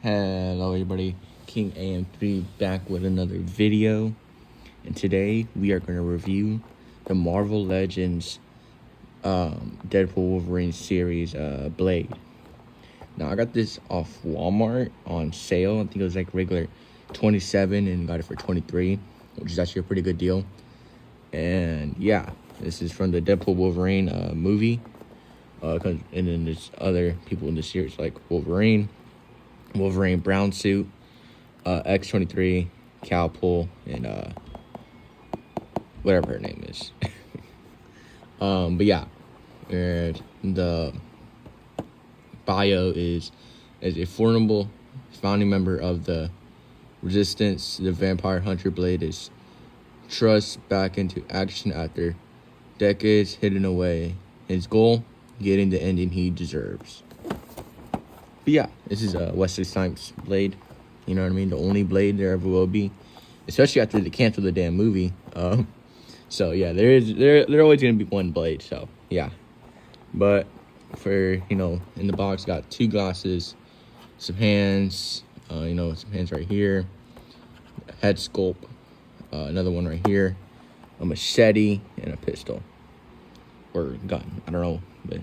Hello everybody, King AM3 back with another video, and today we are going to review the Marvel Legends Deadpool Wolverine series Blade. Now I got this off Walmart on sale. I think it was like regular $27 and got it for $23, which is actually a pretty good deal. And yeah, this is from the Deadpool Wolverine movie, and then there's other people in the series like Wolverine brown suit, X-23, Cowpool, and whatever her name is. But yeah, and the bio is as a formidable founding member of the Resistance, the vampire hunter Blade is thrust back into action after decades hidden away. His goal, getting the ending he deserves. But yeah, this is Wesley Snipes' Blade. You know what I mean? The only Blade there ever will be, especially after they cancel the damn movie. So yeah, there always gonna be one Blade. So yeah, but for in the box got 2 glasses, some hands, some hands right here, head sculpt, another one right here, a machete, and a pistol or gun. I don't know, but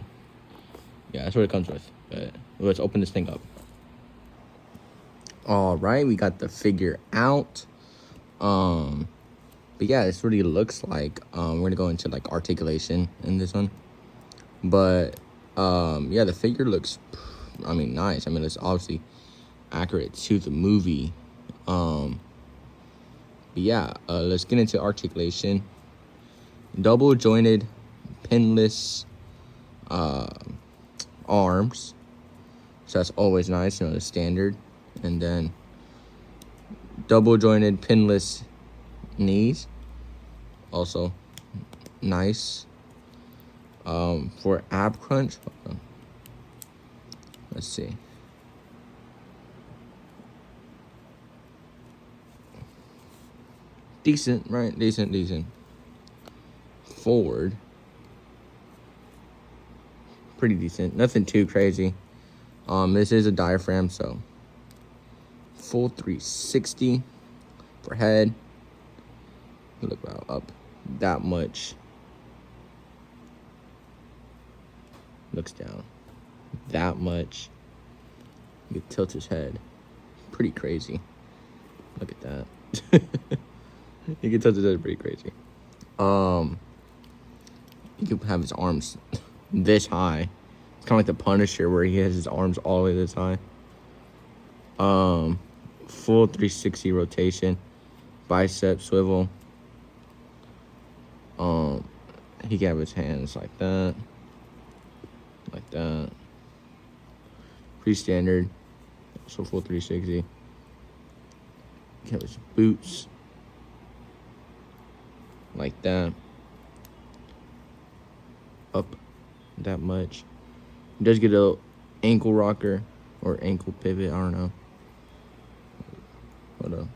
yeah, that's what it comes with. But let's open this thing up. All right, we got the figure out. But yeah, this really looks like we're gonna go into like articulation in this one. But yeah, the figure looks, nice. It's obviously accurate to the movie. But yeah, let's get into articulation. Double jointed, pinless arms. So that's always nice, the standard. And then double jointed pinless knees, also nice. For ab crunch, let's see. Decent, right? Decent. Forward, pretty decent. Nothing too crazy. This is a diaphragm, so full 360 for head. Look up that much. Looks down that much. You can tilt his head. Pretty crazy. Look at that. You can tilt his head pretty crazy. You can have his arms this high. It's kind of like the Punisher where he has his arms all the way this high. Full 360 rotation, bicep swivel. He can have his hands like that, pretty standard. So full 360. He can have his boots like that, up that much. He does get a ankle rocker or ankle pivot, I don't know. Hold up.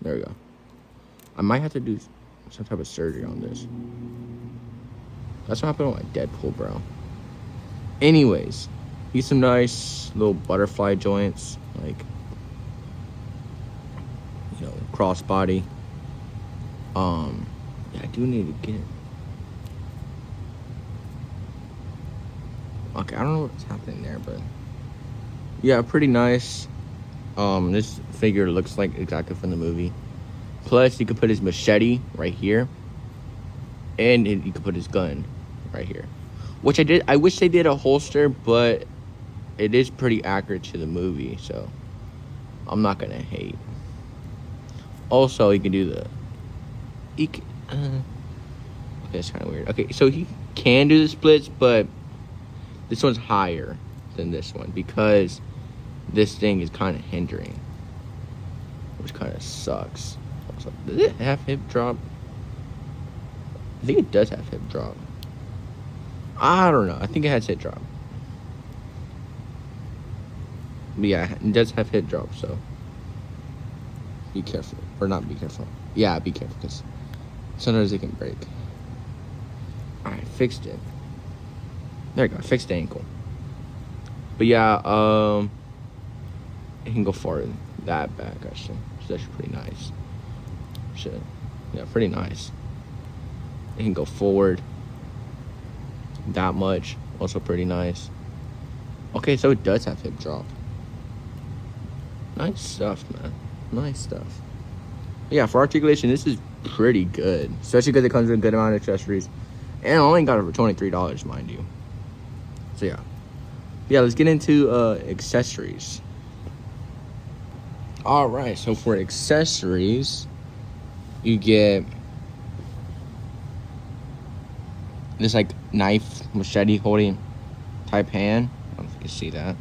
There we go. I might have to do some type of surgery on this. That's what happened with my Deadpool, bro. Anyways, he's some nice little butterfly joints, like, crossbody. Yeah, I do need to get it. Okay, I don't know what's happening there, but yeah, pretty nice. This figure looks like exactly from the movie. Plus, you could put his machete right here, and you could put his gun right here. Which I did. I wish they did a holster, but it is pretty accurate to the movie, so I'm not gonna hate. Also, you can do the. Okay, it's kind of weird. Okay, so he can do the splits, but this one's higher than this one because this thing is kind of hindering, which kind of sucks. Also, does it have hip drop? I think it does have hip drop. I don't know. I think it has hip drop. But yeah, it does have hip drop, so be careful. Or not be careful. Yeah, be careful, because sometimes it can break. Alright, fixed it. There you go. Fixed the ankle. But yeah, it can go forward that back actually. It's actually pretty nice. Shit. Yeah, pretty nice. It can go forward that much. Also pretty nice. Okay, so it does have hip drop. Nice stuff, man. Nice stuff. But yeah, for articulation, this is pretty good. Especially because it comes with a good amount of accessories. And I only got it for $23, mind you. So yeah. Yeah, let's get into accessories. Alright, so for accessories, you get this like knife, machete holding type hand. I don't know if you can see that.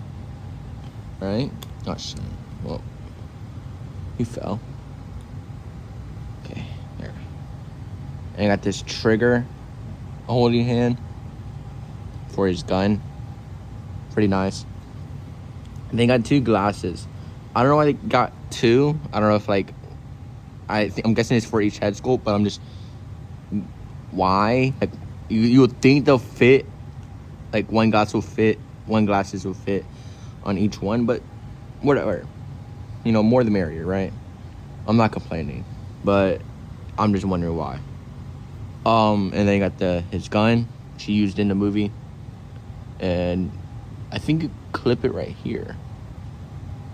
Right? Oh shit. Well, he fell. Okay, there. And I got this trigger holding hand for his gun. Pretty nice. And they got 2 glasses. I don't know why they got 2. I don't know if like I'm guessing it's for each head sculpt, but I'm just why? Like you would think they'll fit, like one glasses will fit on each one, but whatever. You know, more the merrier, right? I'm not complaining, but I'm just wondering why. And then you got his gun she used in the movie, and I think you clip it right here.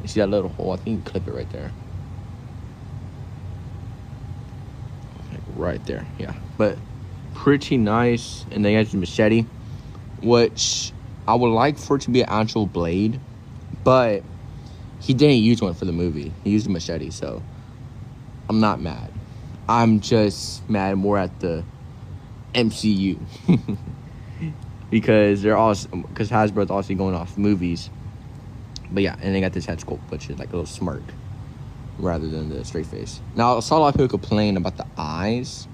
You see that little hole? I think you clip it right there. Like right there, yeah. But pretty nice. And then you got the machete, which I would like for it to be an actual blade, but he didn't use one for the movie. He used a machete, so I'm not mad. I'm just mad more at the MCU. because Hasbro's also going off movies. But yeah, and they got this head sculpt, which is like a little smirk rather than the straight face. Now, I saw a lot of people complain about the eyes,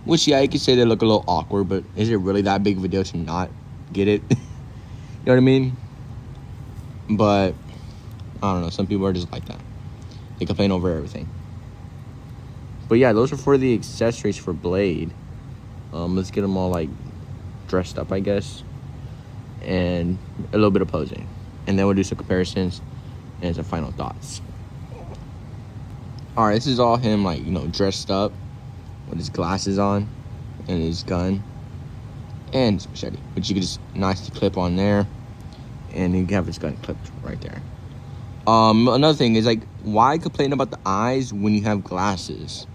which, yeah, you could say they look a little awkward, but is it really that big of a deal to not get it? You know what I mean? But I don't know. Some people are just like that. They complain over everything. But yeah, those are for the accessories for Blade. Let's get them all like dressed up, I guess, and a little bit of posing, and then we'll do some comparisons and some final thoughts. All right, this is all him, like, you know, dressed up with his glasses on and his gun and his machete, which you can just nicely clip on there, and you can have his gun clipped right there. Another thing is, like, why complain about the eyes when you have glasses?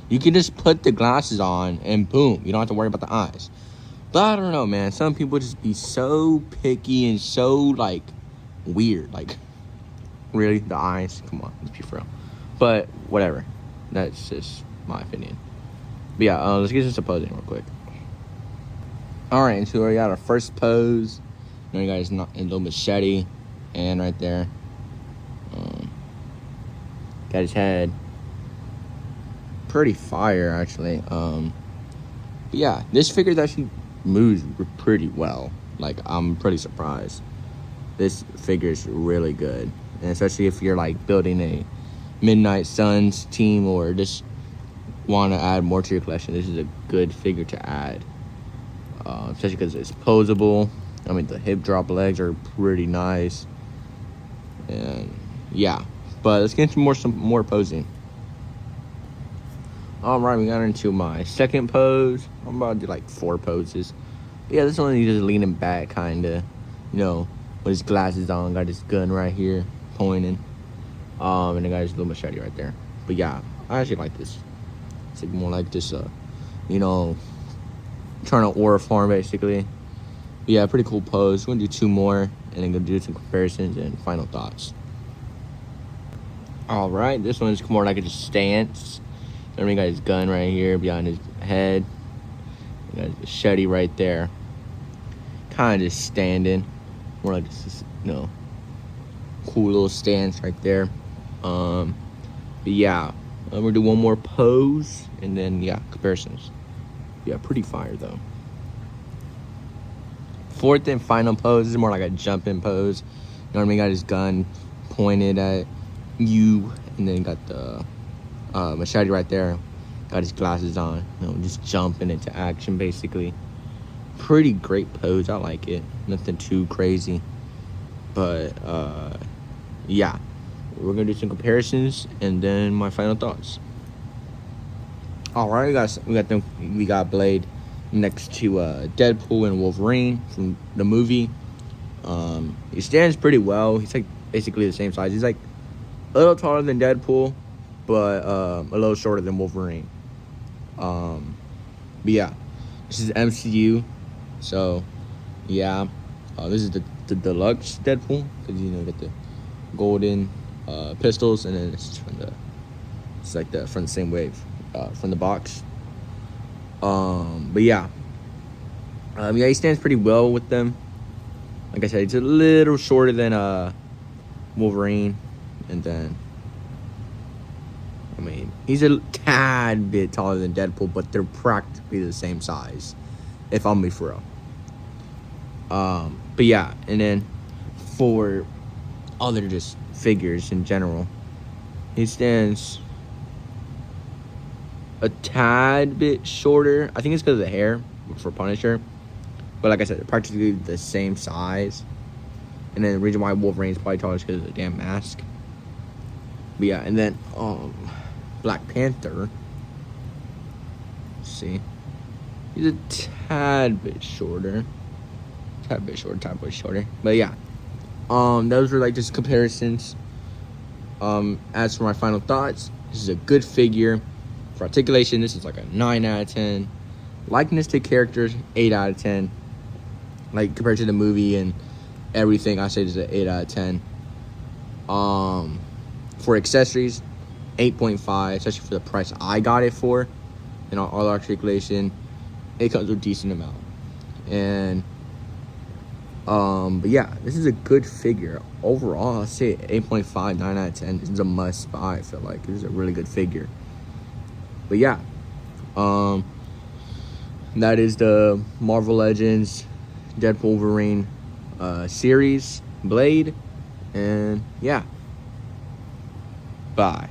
You can just put the glasses on and boom, you don't have to worry about the eyes. But I don't know, man. Some people just be so picky and so, like, weird. Like, really? The eyes? Come on, let's be for real. But whatever. That's just my opinion. But yeah, let's get into some posing real quick. Alright, so we got our first pose. Now you guys a little machete. And right there. Got his head. Pretty fire, actually. But yeah, this figure actually moves pretty well. Like, I'm pretty surprised. This figure is really good. And especially if you're, like, building a Midnight Suns team or just want to add more to your collection, this is a good figure to add. Especially because it's posable. I mean, the hip drop legs are pretty nice. And, yeah. But let's get into some more posing. Alright, we got into my second pose. I'm about to do like 4 poses. But yeah, this one he's just leaning back, kinda. You know, with his glasses on, got his gun right here, pointing. And then got his little machete right there. But yeah, I actually like this. It's like more like this, you know, trying to aura form basically. But yeah, pretty cool pose. We're gonna do 2 more, and then gonna do some comparisons and final thoughts. Alright, this one is more like a stance. Then we got his gun right here behind his head. We got his machete right there. Kind of just standing. More like this, you know, cool little stance right there. But yeah, we're gonna do one more pose, and then yeah, comparisons. Yeah, pretty fire though. Fourth and final pose this is more like a jumping pose. You know what I mean? Got his gun pointed at you, and then got the machete right there. Got his glasses on, you know, just jumping into action basically. pretty great pose. I like it. Nothing too crazy. But, yeah. We're going to do some comparisons and then my final thoughts. Alright, guys. We got Blade next to Deadpool and Wolverine from the movie. He stands pretty well. He's like basically the same size. He's like a little taller than Deadpool, but a little shorter than Wolverine. But yeah, this is MCU. So yeah, this is the deluxe Deadpool because you get the golden pistols, and then it's from the same wave from the box. But yeah, he stands pretty well with them. Like I said, he's a little shorter than Wolverine, and then he's a tad bit taller than Deadpool, but they're practically the same size, if I'm being for real. But yeah, and then for other just figures in general, he stands a tad bit shorter. I think it's because of the hair for Punisher. But like I said, they're practically the same size. And then the reason why Wolverine's probably taller is because of the damn mask. But yeah, and then Black Panther. Let's see. He's a tad bit shorter. Tad bit shorter. But yeah. Those were like just comparisons. As for my final thoughts, this is a good figure. For articulation, this is like a 9 out of 10. Likeness to characters, 8 out of 10. Like compared to the movie and everything, I say this is an 8 out of 10. For accessories, 8.5, especially for the price I got it for. And all articulation, it comes with a decent amount. And but yeah, this is a good figure. Overall, I'll say 8.5, 9 out of 10. This is a must buy, I feel like. This is a really good figure. But yeah, that is the Marvel Legends Deadpool Wolverine series, Blade, and yeah, bye.